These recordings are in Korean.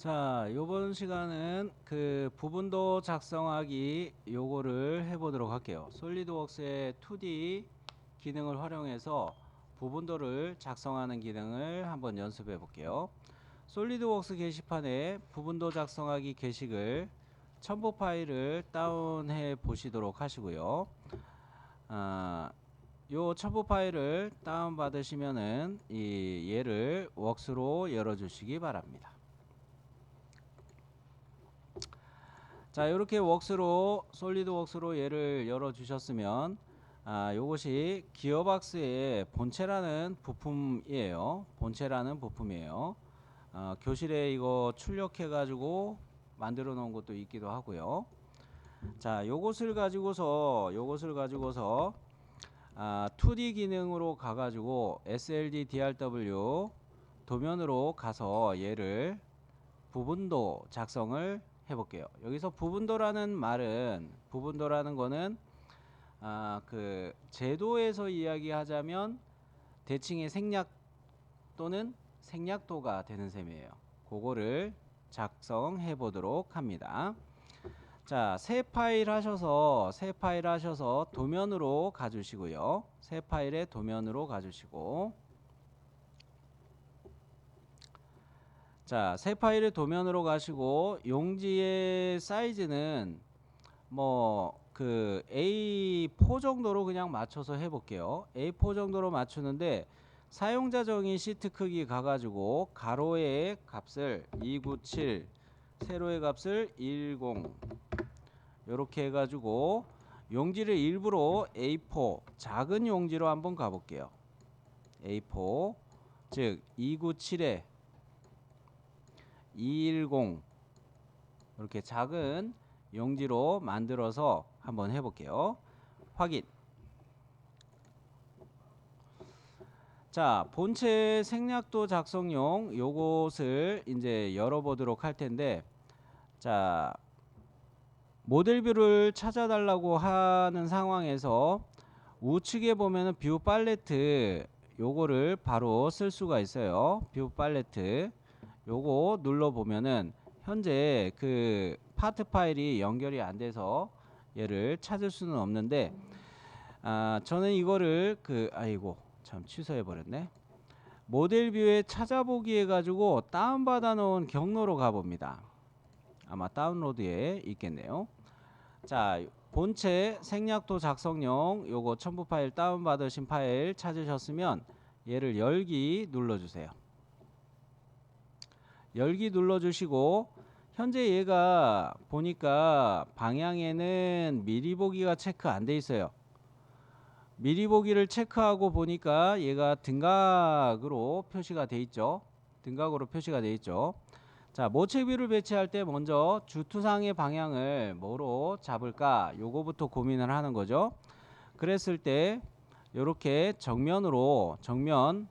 자, 요번 시간은 그 부분도 작성하기 요거를 해보도록 할게요. 솔리드웍스의 2D 기능을 활용해서 부분도를 작성하는 기능을 한번 연습해 볼게요. 솔리드웍스 게시판에 부분도 작성하기 게시글 첨부 파일을 다운해 보시도록 하시고요. 요 첨부 파일을 다운 받으시면은 얘를 웍스로 열어 주시기 바랍니다. 자, 이렇게 솔리드웍스로 얘를 열어 주셨으면 요것이 기어박스의 본체라는 부품이에요. 교실에 이거 출력해 가지고 만들어 놓은 것도 있기도 하고요. 자, 요것을 가지고서 2D 기능으로 가 가지고 SLD DRW 도면으로 가서 얘를 부분도 작성을 해볼게요. 여기서 부분도라는 거는 그 제도에서 이야기하자면 대칭의 생략 또는 생략도가 되는 셈이에요. 그거를 작성해 보도록 합니다. 자, 새 파일 하셔서 도면으로 가주시고요. 새 파일에 도면으로 가주시고, 자, 새 파일을 도면으로 가시고 용지의 사이즈는 뭐 그 A4 정도로 그냥 맞춰서 해볼게요. A4 정도로 맞추는데 사용자 정의 시트 크기 가가지고 가로의 값을 297, 세로의 값을 10 요렇게 해가지고 용지를 일부러 A4 작은 용지로 한번 가볼게요. A4 즉 297에 210 이렇게 작은 용지로 만들어서 한번 해볼게요. 확인. 자, 본체 생략도 작성용 요것을 이제 열어보도록 할 텐데, 자, 모델뷰를 찾아달라고 하는 상황에서 우측에 보면은 뷰 팔레트 요거를 바로 쓸 수가 있어요. 뷰 팔레트 요거 눌러 보면은 현재 그 파트 파일이 연결이 안 돼서 얘를 찾을 수는 없는데, 저는 이거를 아이고 참 취소해 버렸네. 모델 뷰에 찾아보기 해가지고 다운받아 놓은 경로로 가봅니다. 아마 다운로드에 있겠네요. 자, 본체 생략도 작성용 요거 첨부 파일 다운받으신 파일 찾으셨으면 얘를 열기 눌러주세요. 열기 눌러주시고, 현재 얘가 보니까 방향에는 미리 보기가 체크 안 돼 있어요. 미리 보기를 체크하고 보니까 얘가 등각으로 표시가 돼 있죠. 자, 모체뷰를 배치할 때 먼저 주투상의 방향을 뭐로 잡을까 요거부터 고민을 하는 거죠. 그랬을 때 요렇게 정면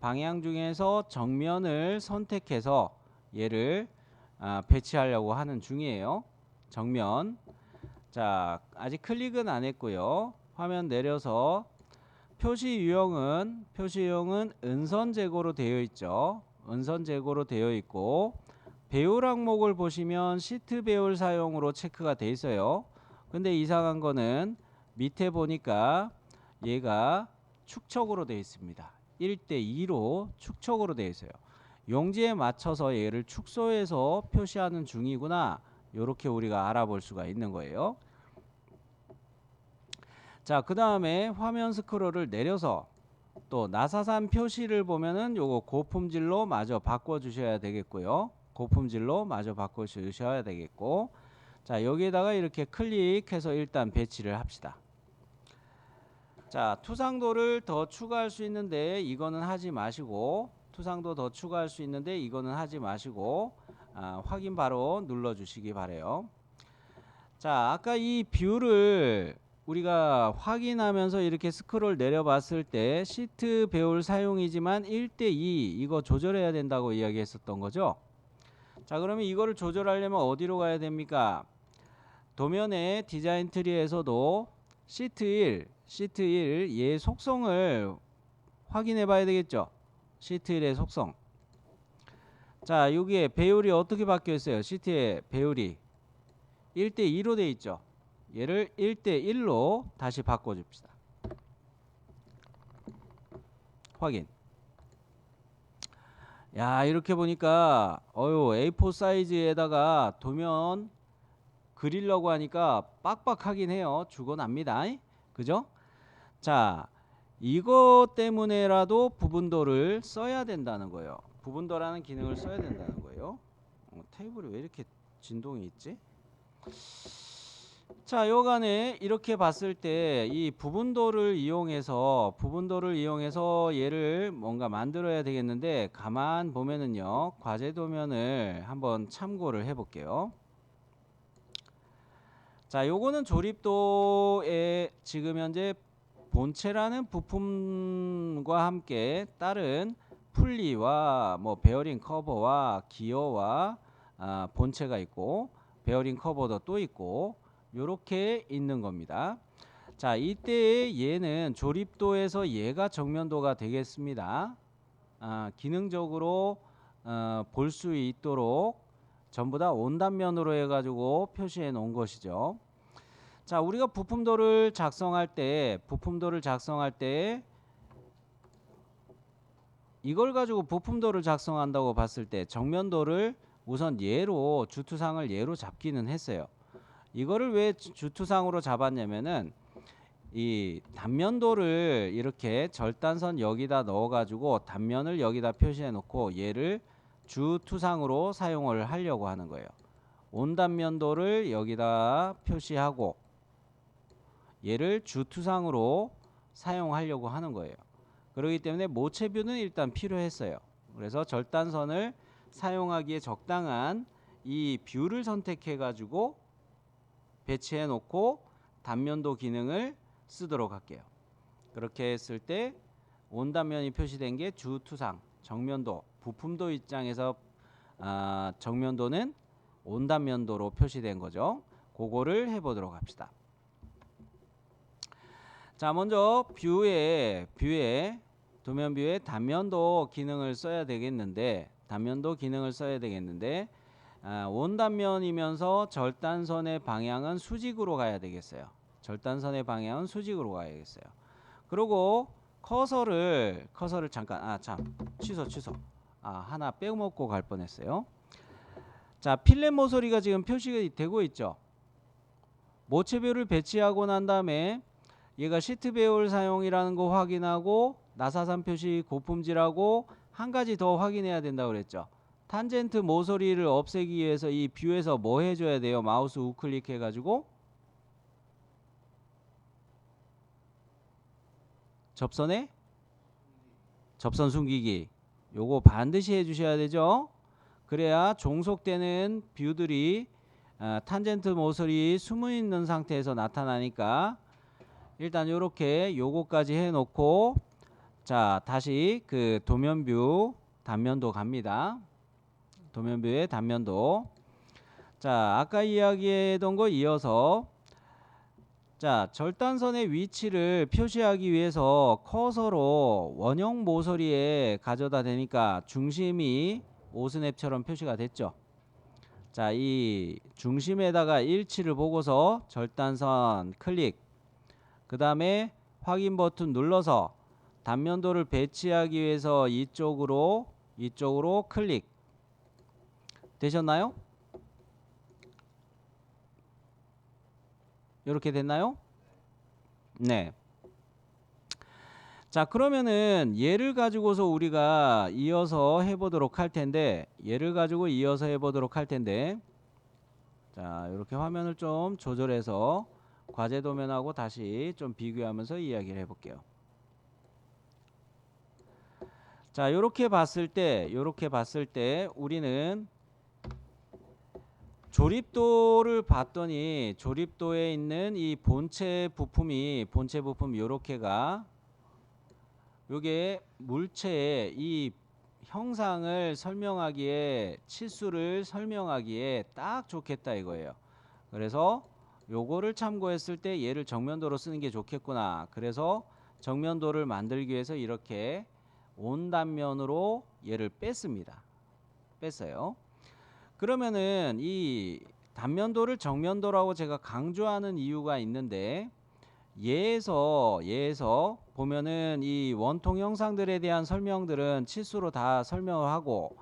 방향 중에서 정면을 선택해서 얘를 배치하려고 하는 중이에요. 정면. 자, 아직 클릭은 안 했고요. 화면 내려서 표시 유형은 은선 제거로 되어 있죠. 은선 제거로 되어 있고, 배열 항목을 보시면 시트 배열 사용으로 체크가 돼 있어요. 근데 이상한 거는 밑에 보니까 얘가 축척으로 되어 있습니다. 1:2로 축척으로 되어 있어요. 용지에 맞춰서 얘를 축소해서 표시하는 중이구나. 이렇게 우리가 알아볼 수가 있는 거예요. 자, 그 다음에 화면 스크롤을 내려서 또 나사산 표시를 보면은 요거 고품질로 마저 바꿔 주셔야 되겠고요. 자, 여기에다가 이렇게 클릭해서 일단 배치를 합시다. 자, 투상도를 더 추가할 수 있는데 이거는 하지 마시고, 확인 바로 눌러 주시기 바래요. 자, 아까 이 뷰를 우리가 확인하면서 이렇게 스크롤 내려 봤을 때 시트 배열 사용이지만 1:2 이거 조절해야 된다고 이야기했었던 거죠. 자, 그러면 이거를 조절하려면 어디로 가야 됩니까? 도면의 디자인 트리에서도 시트 1 얘 속성을 확인해 봐야 되겠죠. 시트 1의 속성. 자, 여기에 배율이 어떻게 바뀌어 있어요? 시트의 배율이 1대2로 돼 있죠. 얘를 1대1로 다시 바꿔줍시다. 확인. 야, 이렇게 보니까 A4 사이즈에다가 도면 그리려고 하니까 빡빡하긴 해요. 죽어납니다. 그죠? 자, 이것 때문에라도 부분도를 써야 된다는 거예요. 부분도라는 기능을 써야 된다는 거예요. 테이블이 왜 이렇게 진동이 있지? 자, 여간에 이렇게 봤을 때 이 부분도를 이용해서 얘를 뭔가 만들어야 되겠는데, 가만 보면은요, 과제 도면을 한번 참고를 해 볼게요. 자, 요거는 조립도에 지금 현재 본체라는 부품과 함께 다른 풀리와 뭐 베어링 커버와 기어와 본체가 있고, 베어링 커버도 또 있고, 요렇게 있는 겁니다. 자, 이때 얘는 조립도에서 얘가 정면도가 되겠습니다. 기능적으로 볼 수 있도록 전부 다 온단면으로 해가지고 표시해 놓은 것이죠. 자, 우리가 부품도를 작성할 때 이걸 가지고 부품도를 작성한다고 봤을 때 정면도를 우선 얘로 주투상을 얘로 잡기는 했어요. 이거를 왜 주투상으로 잡았냐면은 이 단면도를 이렇게 절단선 여기다 넣어 가지고 단면을 여기다 표시해 놓고 얘를 주투상으로 사용을 하려고 하는 거예요. 온단면도를 여기다 표시하고 얘를 주투상으로 사용하려고 하는 거예요. 그렇기 때문에 모체뷰는 일단 필요했어요. 그래서 절단선을 사용하기에 적당한 이 뷰를 선택해 가지고 배치해 놓고 단면도 기능을 쓰도록 할게요. 그렇게 했을 때 온단면이 표시된 게 주투상, 정면도, 부품도 입장에서 정면도는 온단면도로 표시된 거죠. 그거를 해보도록 합시다. 자, 먼저 뷰에 도면 뷰에 단면도 기능을 써야 되겠는데, 온단면이면서 절단선의 방향은 수직으로 가야 되겠어요. 그리고 커서를 잠깐 취소 하나 빼먹고 갈 뻔했어요. 자, 필렛 모서리가 지금 표시가 되고 있죠. 모체뷰를 배치하고 난 다음에 얘가 시트 배열 사용이라는 거 확인하고 나사산 표시 고품질하고 한 가지 더 확인해야 된다고 그랬죠. 탄젠트 모서리를 없애기 위해서 이 뷰에서 뭐 해줘야 돼요? 마우스 우클릭 해가지고 접선 숨기기, 요거 반드시 해주셔야 되죠. 그래야 종속되는 뷰들이 탄젠트 모서리 숨어있는 상태에서 나타나니까 일단 요렇게 요거까지 해놓고, 자, 다시 그 도면뷰 단면도 갑니다. 도면뷰의 단면도. 자, 아까 이야기했던 거 이어서, 자, 절단선의 위치를 표시하기 위해서 커서로 원형 모서리에 가져다 대니까 중심이 오스냅처럼 표시가 됐죠. 자, 이 중심에다가 일치를 보고서 절단선 클릭, 그 다음에 확인 버튼 눌러서 단면도를 배치하기 위해서 이쪽으로 클릭. 되셨나요? 이렇게 됐나요? 네. 자, 그러면은 얘를 가지고서 우리가 이어서 해보도록 할 텐데, 자, 이렇게 화면을 좀 조절해서 과제 도면하고 다시 좀 비교하면서 이야기를 해볼게요. 자, 요렇게 봤을 때 우리는 조립도를 봤더니 조립도에 있는 이 본체 부품 요렇게가 요게 물체의 이 형상을 설명하기에, 치수를 설명하기에 딱 좋겠다 이거예요. 그래서 요거를 참고했을 때 얘를 정면도로 쓰는 게 좋겠구나. 그래서 정면도를 만들기 위해서 이렇게 온단면으로 얘를 뺐습니다. 뺐어요. 그러면은 이 단면도를 정면도라고 제가 강조하는 이유가 있는데, 예에서 보면은 이 원통 형상들에 대한 설명들은 치수로 다 설명을 하고,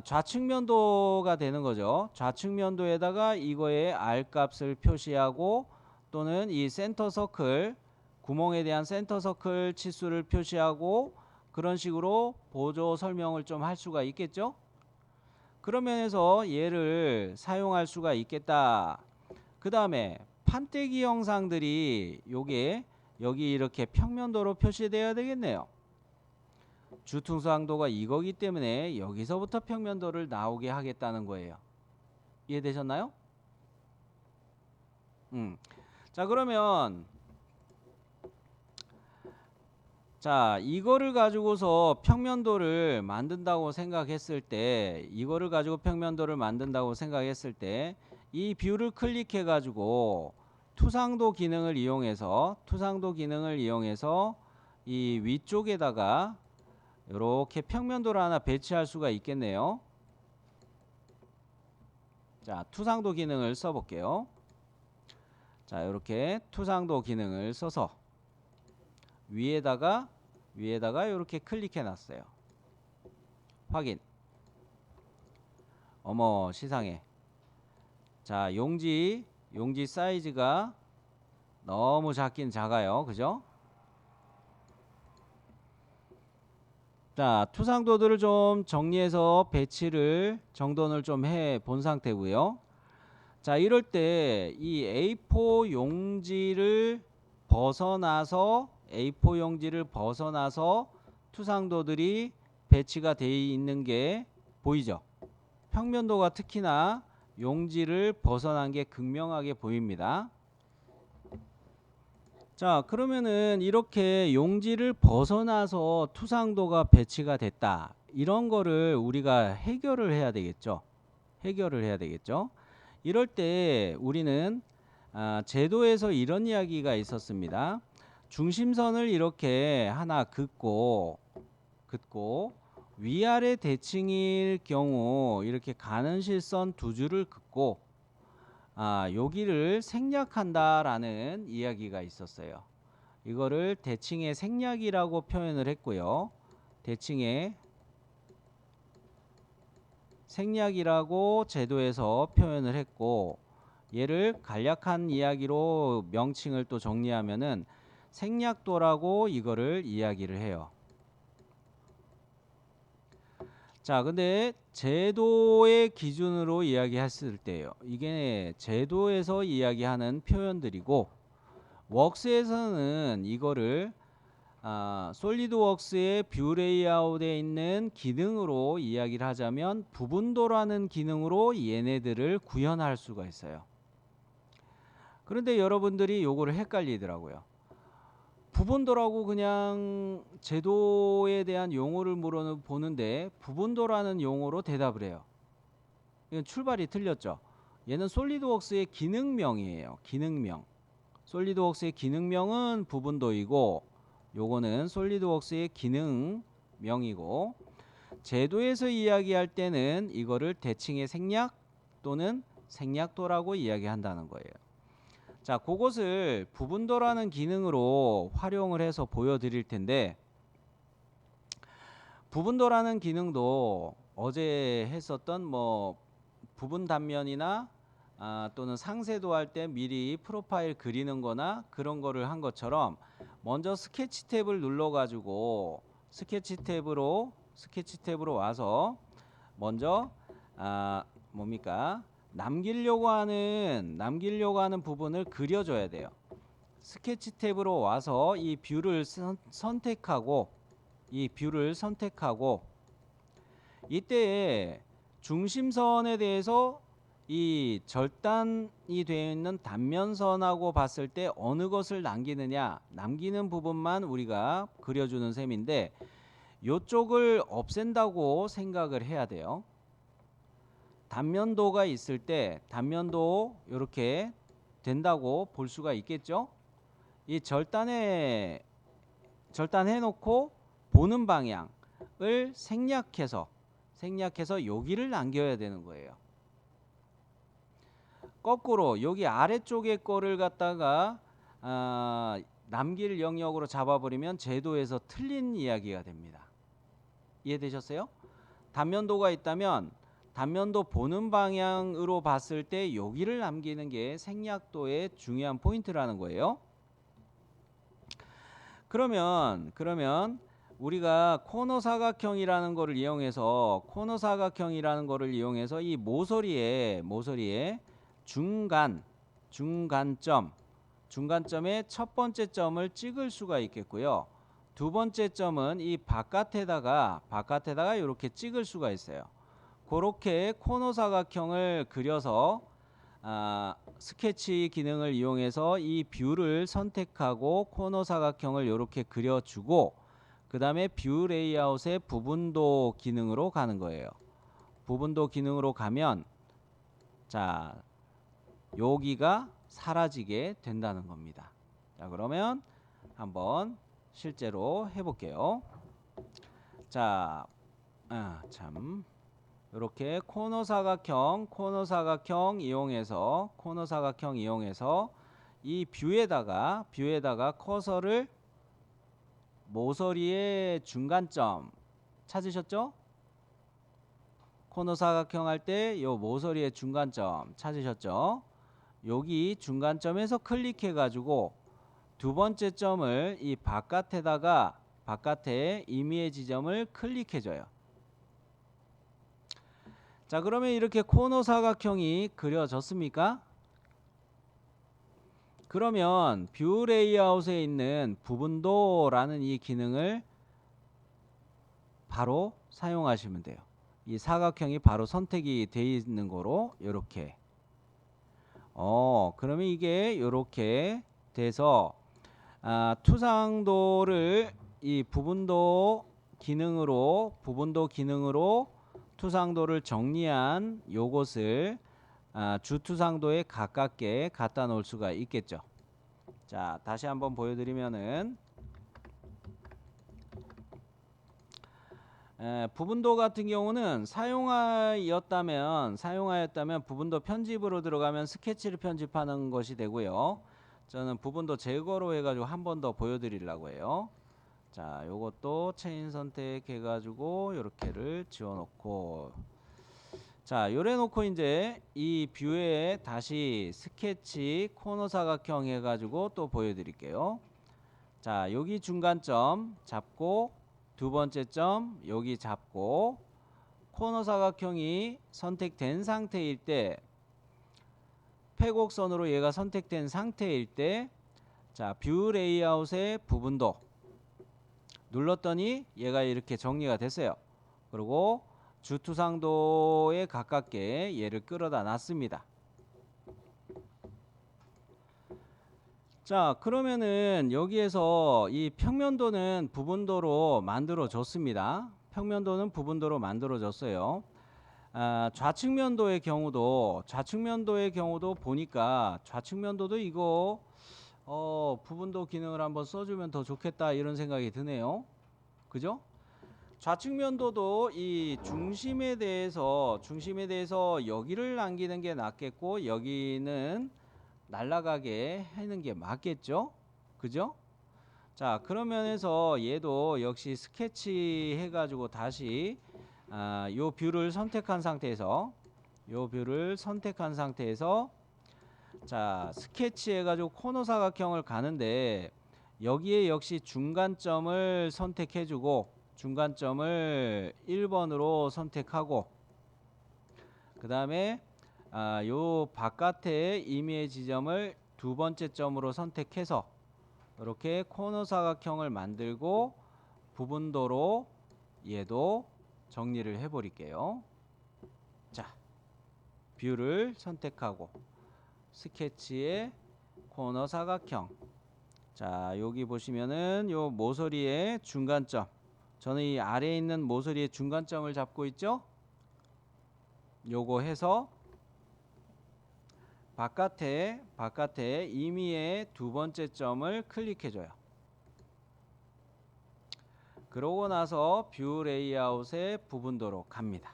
좌측면도가 되는 거죠. 좌측면도에다가 이거의 R 값을 표시하고, 또는 이 센터 서클, 구멍에 대한 센터 서클 치수를 표시하고, 그런 식으로 보조 설명을 좀 할 수가 있겠죠. 그런 면에서 얘를 사용할 수가 있겠다. 그 다음에 판때기 형상들이 요게 여기 이렇게 평면도로 표시되어야 되겠네요. 주퉁수항도가 이거기 때문에 여기서부터 평면도를 나오게 하겠다는 거예요. 이해되셨나요? 자, 그러면 자, 이거를 가지고서 평면도를 만든다고 생각했을 때, 이 뷰를 클릭해 가지고 투상도 기능을 이용해서 이 위쪽에다가 이렇게 평면도를 하나 배치할 수가 있겠네요. 자, 투상도 기능을 써볼게요. 자, 이렇게 투상도 기능을 써서 위에다가 이렇게 클릭해 놨어요. 확인. 어머, 시상해. 자, 용지 사이즈가 너무 작긴 작아요. 그죠? 자, 투상도들을 좀 정리해서 배치를 정돈을 좀 해 본 상태고요. 자, 이럴 때 이 A4 용지를 벗어나서 투상도들이 배치가 되어 있는 게 보이죠? 평면도가 특히나 용지를 벗어난 게 극명하게 보입니다. 자, 그러면은 이렇게 용지를 벗어나서 투상도가 배치가 됐다. 이런 거를 우리가 해결을 해야 되겠죠. 이럴 때 우리는 제도에서 이런 이야기가 있었습니다. 중심선을 이렇게 하나 긋고 위아래 대칭일 경우 이렇게 가는 실선 두 줄을 긋고 여기를 생략한다라는 이야기가 있었어요. 이거를 대칭의 생략이라고 표현을 했고요. 대칭의 생략이라고 제도에서 표현을 했고, 얘를 간략한 이야기로 명칭을 또 정리하면은 생략도라고 이거를 이야기를 해요. 자, 근데 제도의 기준으로 이야기했을 때요. 이게 제도에서 이야기하는 표현들이고, 웍스에서는 이거를 솔리드웍스의 뷰 레이아웃에 있는 기능으로 이야기를 하자면 부분도라는 기능으로 얘네들을 구현할 수가 있어요. 그런데 여러분들이 요거를 헷갈리더라고요. 부분도라고 그냥 제도에 대한 용어를 물어보는데 부분도라는 용어로 대답을 해요. 이건 출발이 틀렸죠. 얘는 솔리드웍스의 기능명이에요. 기능명. 솔리드웍스의 기능명은 부분도이고, 요거는 솔리드웍스의 기능명이고, 제도에서 이야기할 때는 이거를 대칭의 생략 또는 생략도라고 이야기한다는 거예요. 자, 그것을 부분도라는 기능으로 활용을 해서 보여드릴 텐데, 부분도라는 기능도 어제 했었던 뭐 부분 단면이나 또는 상세도 할 때 미리 프로파일 그리는 거나 그런 거를 한 것처럼 먼저 스케치 탭을 눌러 가지고 스케치 탭으로 와서 먼저 남기려고 하는 부분을 그려줘야 돼요. 스케치 탭으로 와서 이 뷰를 선택하고 이때 중심선에 대해서 이 절단이 되어 있는 단면선하고 봤을 때 어느 것을 남기느냐, 남기는 부분만 우리가 그려주는 셈인데 이쪽을 없앤다고 생각을 해야 돼요. 단면도가 있을 때 단면도 이렇게 된다고 볼 수가 있겠죠. 이 절단해 놓고 보는 방향을 생략해서 생략해서 여기를 남겨야 되는 거예요. 거꾸로 여기 아래쪽에 거를 갖다가 남길 영역으로 잡아버리면 제도에서 틀린 이야기가 됩니다. 이해되셨어요? 단면도가 있다면 단면도 보는 방향으로 봤을 때 여기를 남기는 게 생략도의 중요한 포인트라는 거예요. 그러면 우리가 코너 사각형이라는 거를 이용해서 이 모서리에 중간점의 첫 번째 점을 찍을 수가 있겠고요. 두 번째 점은 이 바깥에다가 이렇게 찍을 수가 있어요. 그렇게 코너 사각형을 그려서 스케치 기능을 이용해서 이 뷰를 선택하고 코너 사각형을 이렇게 그려주고 그 다음에 뷰 레이아웃의 부분도 기능으로 가는 거예요. 부분도 기능으로 가면 자 여기가 사라지게 된다는 겁니다. 자 그러면 한번 실제로 해볼게요. 자, 이렇게 코너 사각형 이용해서 이 뷰에다가 커서를 모서리의 중간점 찾으셨죠? 코너 사각형 할 때 요 모서리의 중간점 찾으셨죠? 여기 중간점에서 클릭해 가지고 두 번째 점을 이 바깥에 임의의 지점을 클릭해 줘요. 자 그러면 이렇게 코너 사각형이 그려졌습니까? 그러면 뷰 레이아웃에 있는 부분도라는 이 기능을 바로 사용하시면 돼요. 이 사각형이 바로 선택이 되어 있는 거로 이렇게 그러면 이게 이렇게 돼서 투상도를 이 부분도 기능으로 투상도를 정리한 요것을 주투상도에 가깝게 갖다 놓을 수가 있겠죠. 자 다시 한번 보여드리면은 부분도 같은 경우는 사용하였다면 부분도 편집으로 들어가면 스케치를 편집하는 것이 되고요. 저는 부분도 제거로 해가지고 한 번 더 보여드리려고 해요. 자 요것도 체인 선택해 가지고 요렇게를 지워놓고 자 요래 놓고 이제 이 뷰에 다시 스케치 코너 사각형 해가지고 또 보여드릴게요. 자 여기 중간점 잡고 두 번째 점 여기 잡고 코너 사각형이 선택된 상태일 때 패곡선으로 얘가 선택된 상태일 때 자 뷰 레이아웃의 부분도 눌렀더니 얘가 이렇게 정리가 됐어요. 그리고 주투상도에 가깝게 얘를 끌어다 놨습니다. 자 그러면은 여기에서 이 평면도는 부분도로 만들어 줬습니다. 평면도는 부분도로 만들어 줬어요. 좌측면도의 경우도 보니까 좌측면도도 이거 부분도 기능을 한번 써주면 더 좋겠다 이런 생각이 드네요. 그죠? 좌측면도도 이 중심에 대해서 여기를 남기는 게 낫겠고 여기는 날아가게 하는 게 맞겠죠? 그죠? 자 그런 면에서 얘도 역시 스케치 해가지고 다시 요 뷰를 선택한 상태에서 자 스케치 해가지고 코너 사각형을 가는데 여기에 역시 중간점을 선택해주고 중간점을 1번으로 선택하고 그 다음에 요 바깥에 임의의 지점을 두 번째 점으로 선택해서 이렇게 코너 사각형을 만들고 부분도로 얘도 정리를 해 버릴게요. 자 뷰를 선택하고 스케치의 코너 사각형 자 여기 보시면은 요 모서리의 중간점 저는 이 아래에 있는 모서리의 중간점을 잡고 있죠. 요거 해서 바깥에 임의의 두 번째 점을 클릭해 줘요. 그러고 나서 뷰 레이아웃의 부분도로 갑니다.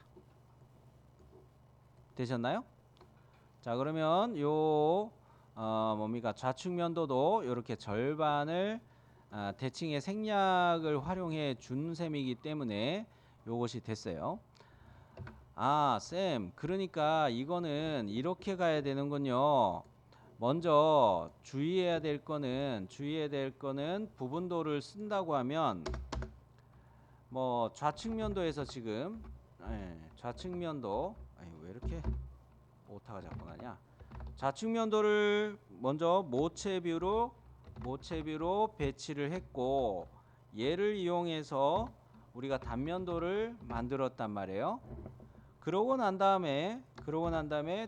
되셨나요? 자, 그러면 요 뭡니까? 좌측면도도 이렇게 절반을 대칭의 생략을 활용해 준 셈이기 때문에 요것이 됐어요. 아, 쌤, 그러니까 이거는 이렇게 가야 되는군요. 먼저 주의해야 될 거는 부분도를 쓴다고 하면 뭐 좌측면도에서 지금 좌측면도 왜 이렇게 오타가 자꾸 나냐? 좌측면도를 먼저 모체뷰로 배치를 했고 얘를 이용해서 우리가 단면도를 만들었단 말이에요. 그러고 난 다음에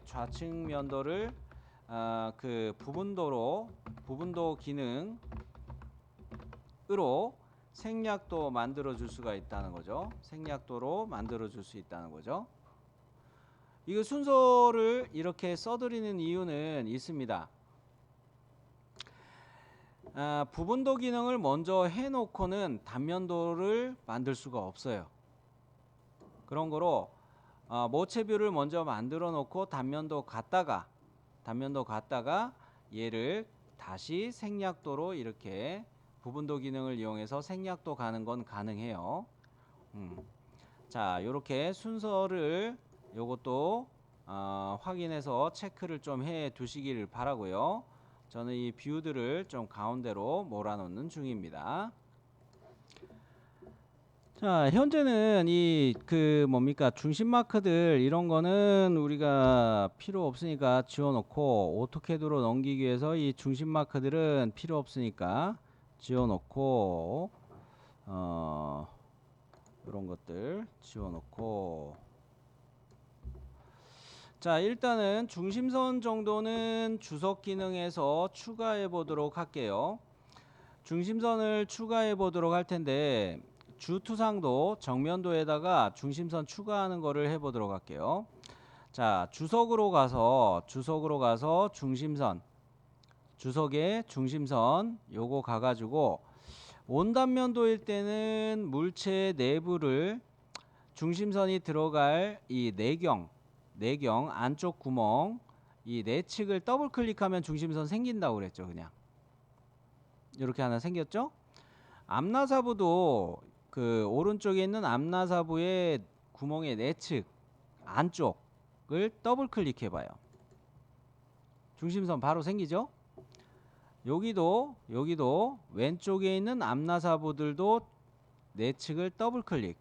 좌측면도를 그 부분도 기능으로 생략도 만들어 줄 수가 있다는 거죠. 생략도로 만들어 줄 수 있다는 거죠. 이거 순서를 이렇게 써드리는 이유는 있습니다. 부분도 기능을 먼저 해놓고는 단면도를 만들 수가 없어요. 그런 거로 모체뷰를 먼저 만들어 놓고 단면도 갔다가 얘를 다시 생략도로 이렇게 부분도 기능을 이용해서 생략도 가는 건 가능해요. 자, 요렇게 순서를 요것도 확인해서 체크를 좀 해 두시길 바라고요. 저는 이 뷰들을 좀 가운데로 몰아놓는 중입니다. 자, 현재는 이 뭡니까 중심 마크들 이런 거는 우리가 필요 없으니까 지워놓고 오토캐드로 넘기기 위해서 이 중심 마크들은 필요 없으니까 지워놓고 이런 것들 지워놓고 자, 일단은 중심선 정도는 주석 기능에서 추가해 보도록 할게요. 중심선을 추가해 보도록 할 텐데 주투상도 정면도에다가 중심선 추가하는 거를 해 보도록 할게요. 자, 주석으로 가서 주석의 중심선 요거 가가지고 온단면도일 때는 물체 내부를 중심선이 들어갈 이 내경 안쪽 구멍 이 내측을 더블 클릭하면 중심선 생긴다고 그랬죠. 그냥 이렇게 하나 생겼죠. 암나사부도 그 오른쪽에 있는 암나사부의 구멍의 내측 안쪽을 더블 클릭해 봐요. 중심선 바로 생기죠. 여기도 왼쪽에 있는 암나사부들도 내측을 더블 클릭.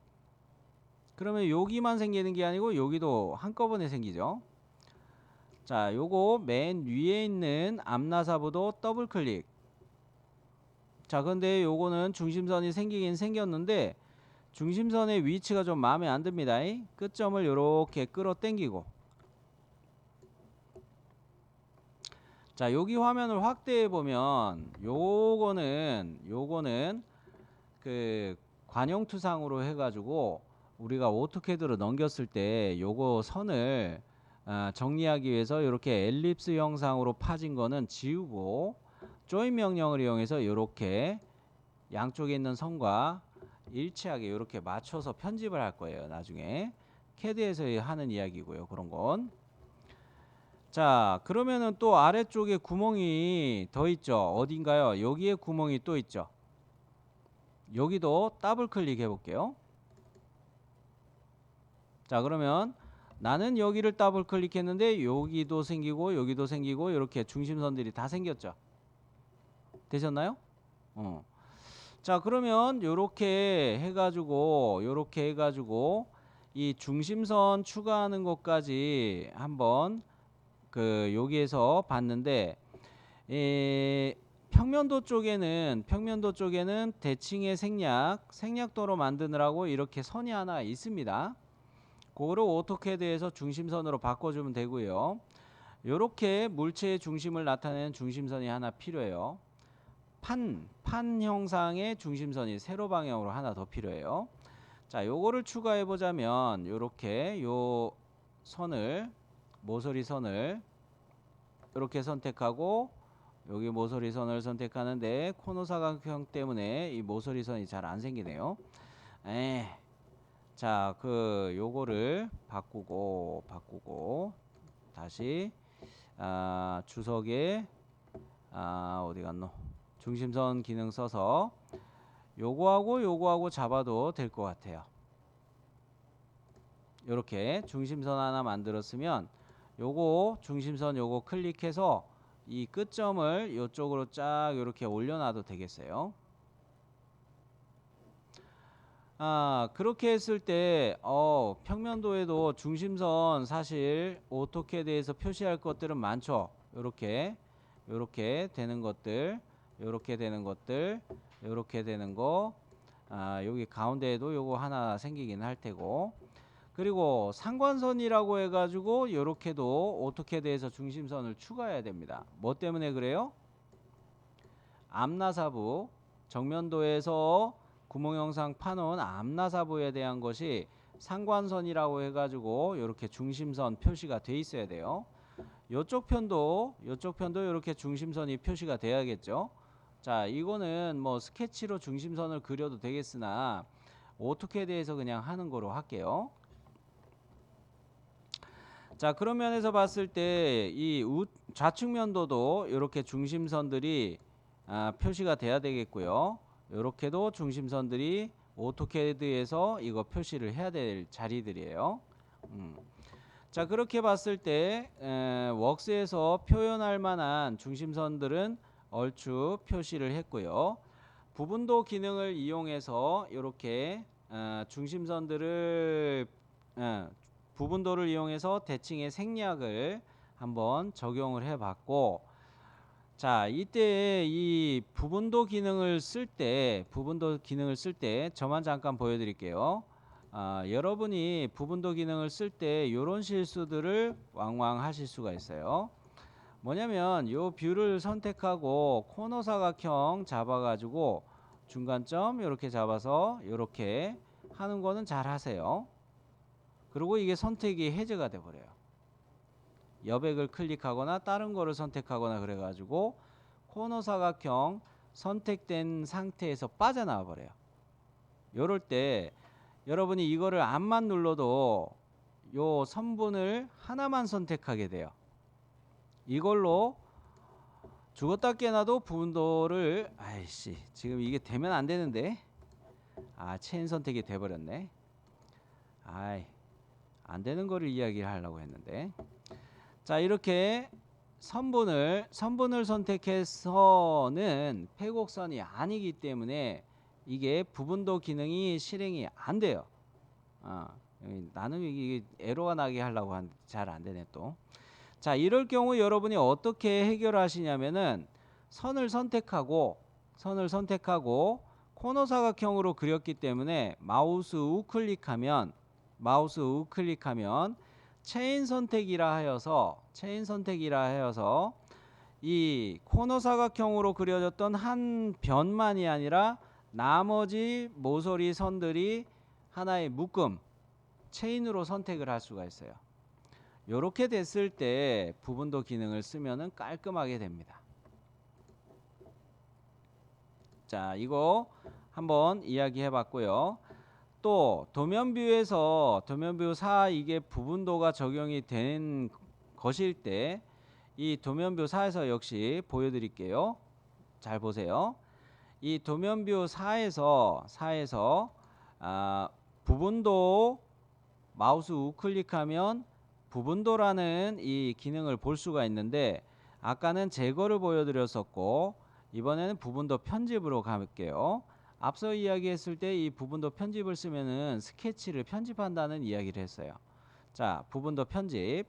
그러면 여기만 생기는 게 아니고 여기도 한꺼번에 생기죠. 자, 요거 맨 위에 있는 암나사부도 더블 클릭. 자, 근데 요거는 중심선이 생기긴 생겼는데 중심선의 위치가 좀 마음에 안 듭니다. 끝점을 요렇게 끌어 당기고. 자, 여기 화면을 확대해 보면 요거는 그 관용투상으로 해가지고 우리가 오토캐드로 넘겼을 때 요거 선을 정리하기 위해서 이렇게 엘립스 형상으로 파진 거는 지우고 조인 명령을 이용해서 이렇게 양쪽에 있는 선과 일치하게 이렇게 맞춰서 편집을 할 거예요. 나중에 캐드에서 하는 이야기고요. 그런 건. 자, 그러면은 또 아래쪽에 구멍이 더 있죠. 어딘가요? 여기에 구멍이 또 있죠. 여기도 더블 클릭해 볼게요. 자, 그러면 나는 여기를 더블 클릭했는데 여기도 생기고 이렇게 중심선들이 다 생겼죠. 되셨나요? 자, 그러면 요렇게 해가지고 이 중심선 추가하는 것까지 한번 여기에서 봤는데 평면도 쪽에는 대칭의 생략도로 만드느라고 이렇게 선이 하나 있습니다. 그거를 오토캐드에서 중심선으로 바꿔주면 되고요. 요렇게 물체의 중심을 나타내는 중심선이 하나 필요해요. 판 형상의 중심선이 세로 방향으로 하나 더 필요해요. 자, 요거를 추가해 보자면 요렇게 요 선을 모서리 선을 이렇게 선택하고 여기 모서리선을 선택하는데 코너 사각형 때문에 이 모서리선이 잘 안 생기네요. 자, 요거를 바꾸고 다시 주석에 어디 갔노? 중심선 기능 써서 요거하고 잡아도 될 것 같아요. 요렇게 중심선 하나 만들었으면 요거 중심선 요거 클릭해서 이 끝점을 요쪽으로 쫙 요렇게 올려놔도 되겠어요. 그렇게 했을 때 평면도에도 중심선 사실 오토캐드에서 표시할 것들은 많죠. 요렇게 되는 것들, 요렇게 되는 것들, 요렇게 되는 거, 여기 가운데에도 요거 하나 생기긴 할 테고, 그리고 상관선이라고 해가지고 요렇게도 오토캐드에서 중심선을 추가해야 됩니다. 뭐 때문에 그래요? 앞나사부 정면도에서 구멍 영상 파놓은 앞나사부에 대한 것이 상관선이라고 해가지고 이렇게 중심선 표시가 돼 있어야 돼요. 요쪽 편도 이렇게 중심선이 표시가 돼야겠죠. 자, 이거는 뭐 스케치로 중심선을 그려도 되겠으나 오토캐드에서 그냥 하는 거로 할게요. 자, 그런 면에서 봤을 때 이 좌측면도도 이렇게 중심선들이 표시가 돼야 되겠고요. 이렇게도 중심선들이 오토캐드에서 이거 표시를 해야 될 자리들이에요. 자, 그렇게 봤을 때 웍스에서 표현할 만한 중심선들은 얼추 표시를 했고요. 부분도 기능을 이용해서 이렇게 중심선들을 부분도를 이용해서 대칭의 생략을 한번 적용을 해봤고, 자, 이때 이 부분도 기능을 쓸 때 저만 잠깐 보여드릴게요. 여러분이 부분도 기능을 쓸 때 이런 실수들을 왕왕 하실 수가 있어요. 뭐냐면 요 뷰를 선택하고 코너 사각형 잡아가지고 중간점 이렇게 잡아서 이렇게 하는 거는 잘 하세요. 그리고 이게 선택이 해제가 돼 버려요. 여백을 클릭하거나 다른 거를 선택하거나 그래가지고 코너 사각형 선택된 상태에서 빠져나와 버려요. 요럴 때 여러분이 이거를 앞만 눌러도 요 선분을 하나만 선택하게 돼요. 이걸로 죽었다 깨나도 부분도를 지금 이게 되면 안 되는데 체인 선택이 돼 버렸네. 안 되는 거를 이야기를 하려고 했는데, 자, 이렇게 선분을 선택해서는 폐곡선이 아니기 때문에 이게 부분도 기능이 실행이 안 돼요. 나는 이게 에러가 나게 하려고 하는데 잘 안 되네 또. 자, 이럴 경우 여러분이 어떻게 해결하시냐면은 선을 선택하고 코너 사각형으로 그렸기 때문에 마우스 우클릭하면 체인 선택이라 하여서 이 코너 사각형으로 그려졌던 한 변만이 아니라 나머지 모서리 선들이 하나의 묶음 체인으로 선택을 할 수가 있어요. 요렇게 됐을 때 부분도 기능을 쓰면은 깔끔하게 됩니다. 자, 이거 한번 이야기해 봤고요. 또 도면뷰에서 도면뷰 4 이게 부분도가 적용이 된 것일 때 이 도면뷰 4에서 역시 보여드릴게요. 잘 보세요. 이 도면뷰 4에서 부분도 마우스 우클릭하면 부분도라는 이 기능을 볼 수가 있는데, 아까는 제거를 보여드렸었고 이번에는 부분도 편집으로 가볼게요. 앞서 이야기했을 때 이 부분도 편집을 쓰면은 스케치를 편집한다는 이야기를 했어요. 자, 부분도 편집.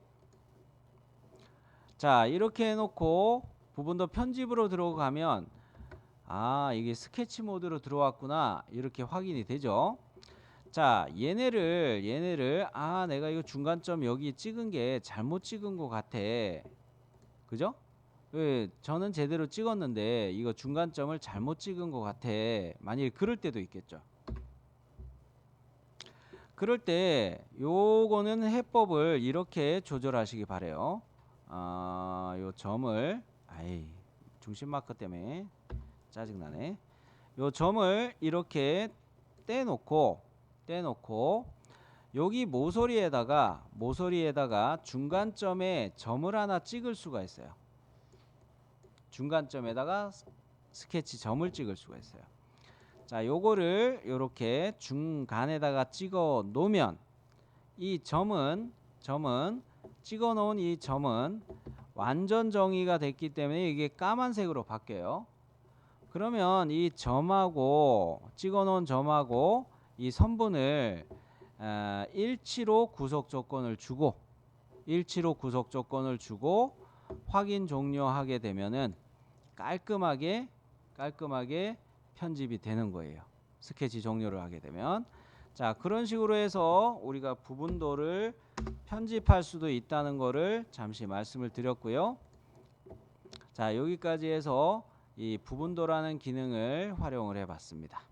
자, 이렇게 해놓고 부분도 편집으로 들어가면 이게 스케치 모드로 들어왔구나 이렇게 확인이 되죠. 자, 얘네를 내가 이거 중간점 여기 찍은 게 잘못 찍은 것 같아. 그죠? 저는 제대로 찍었는데 이거 중간점을 잘못 찍은 것 같아. 만일 그럴 때도 있겠죠. 그럴 때 요거는 해법을 이렇게 조절하시기 바래요. 요 점을 중심 마크 때문에 짜증나네. 요 점을 이렇게 떼놓고 여기 모서리에다가 중간점에 점을 하나 찍을 수가 있어요. 중간점에다가 스케치 점을 찍을 수가 있어요. 자, 요거를 요렇게 중간에다가 찍어 놓으면 이 점은 찍어 놓은 이 점은 완전 정의가 됐기 때문에 이게 까만색으로 바뀌어요. 그러면 이 점하고 찍어 놓은 점하고 이 선분을 일치로 구속 조건을 주고 확인 종료하게 되면은 깔끔하게 편집이 되는 거예요. 스케치 종료를 하게 되면. 자, 그런 식으로 해서 우리가 부분도를 편집할 수도 있다는 거를 잠시 말씀을 드렸고요. 자, 여기까지 해서 이 부분도라는 기능을 활용을 해 봤습니다.